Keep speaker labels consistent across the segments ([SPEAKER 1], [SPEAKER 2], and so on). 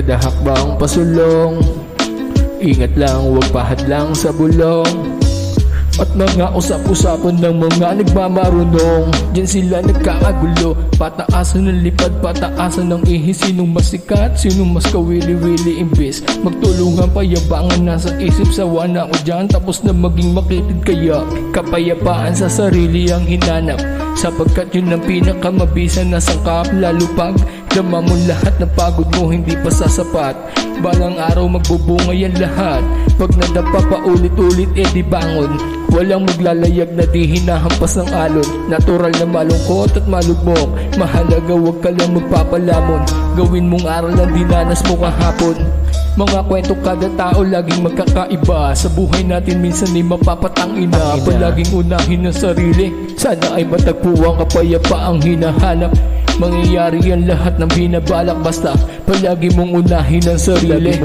[SPEAKER 1] Kada hakbang pasulong, ingat lang huwag pahadlang sa bulong. At mga usap-usapan ng mga nagmamarunong, diyan sila nagkakagulo. Pataasan ng lipad, pataasan ng ihis. Sinong mas sikat, sinong mas kawili-wili. Imbes magtulungan, payabangan nasa isip. Sawa na ako dyan, tapos na maging makitid. Kaya kapayapaan sa sarili ang hinanap, sapagkat yun ang pinakamabisa na sangkap. Lalo pag dama mo lahat ng pagod mo, hindi pa sasapat. Balang araw magbubunga yan lahat. Pag nadapa pa ulit-ulit, di bangon. Walang maglalayag na di hinahampas ng alon. Natural na malungkot at malugmok. Mahalaga wag ka lang magpapalamon. Gawin mong aral ang dinanas mo kahapon. Mga kwento kada tao laging magkakaiba. Sa buhay natin minsan ay mapapatangina. Palaging unahin ang sarili, sana ay matagpuan kapayapaang hinahanap. Mangyayari yan lahat ng binabalak, basta palagi mong unahin ang sarili.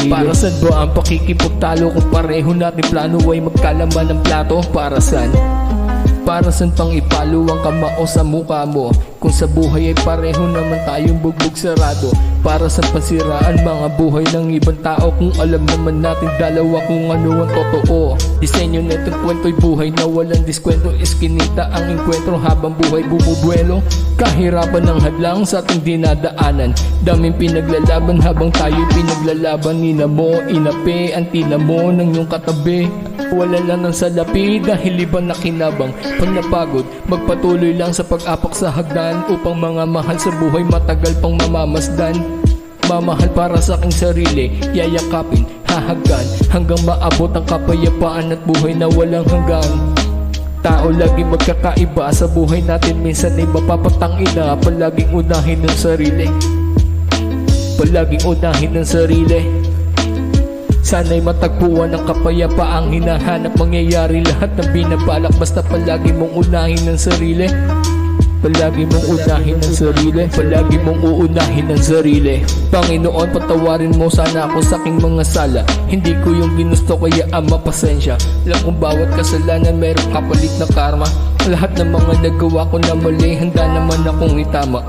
[SPEAKER 1] Para saan ba ang pakikipagtalo kung pareho natin plano ay magkalaman ng plato? Para saan? Para saan pang ipalo ang kamao sa mukha mo, kung sa buhay ay pareho naman tayong bugbog sarado? Para sa pansiraan mga buhay ng ibang tao, kung alam naman natin dalawa kung ano ang totoo. Disenyo na itong kwento'y buhay na walang diskwento. Iskinita ang enkwentro habang buhay bumubuelo. Kahirapan ng hadlang sa ating dinadaanan, daming pinaglalaban habang tayo'y pinaglalaban. Ina mo, inape, ang tina mo ng iyong katabi. Wala lang ng salapi dahil iba na kinabang. Pag napagod, magpatuloy lang sa pag-apak sa hagdan, upang mga mahal sa buhay matagal pang mamamasdan. Mamahal para sa aking sarili, yayakapin, hahagkan, hanggang maabot ang kapayapaan at buhay na walang hanggan. Tao lagi magkakaiba sa buhay natin, minsan ay mapapatangina. Palaging unahin ng sarili, palaging unahin ng sarili. Sana'y matagpuan ang kapayapaang hinahanap. Mangyayari lahat ng binabalak, basta palagi mong unahin ng sarili. Palagi mong unahin ng sarili, palagi mong uunahin ng sarili. Panginoon, patawarin mo sana ako sa aking mga sala. Hindi ko yung ginusto, kaya ama pasensya. Alam kong bawat kasalanan merong kapalit na karma. Lahat ng mga nagawa ko na mali, handa naman akong itama.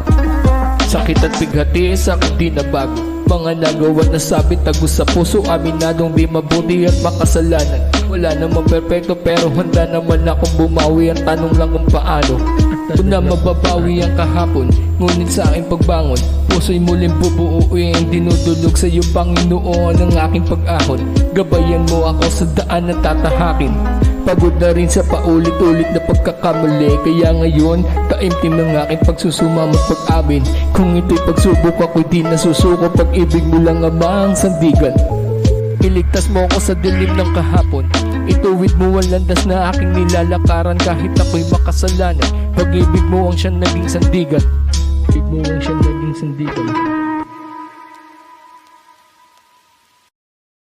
[SPEAKER 1] Sakit at bighati, sakit di na bago. Mga nagawa na sabit, tagos sa puso, aminadong di mabuti at makasalanan. Wala namang perpekto pero handa naman akong bumawi. Ang tanong lang kung paano. Kung na mababawi ang kahapon, ngunit sa aking pagbangon, puso'y muling bubuuin. Dinudulog sa iyo Panginoon ang aking pag-ahon. Gabayan mo ako sa daan na tatahakin. Pagod na rin sa paulit-ulit na pagkakamali, kaya ngayon taimtim ng aking pagsusumama at pag-amin. Kung ito'y pagsubok, ako'y di nasusuko. Pag-ibig mo lang ang sandigan. Iligtas mo ako sa dilim ng kahapon. Ituwid mo ang landas na aking nilalakaran, kahit ako'y makasalanan. Pag-ibig mo ang siyang naging sandigan. Pag-ibig mo ang siyang naging sandigan.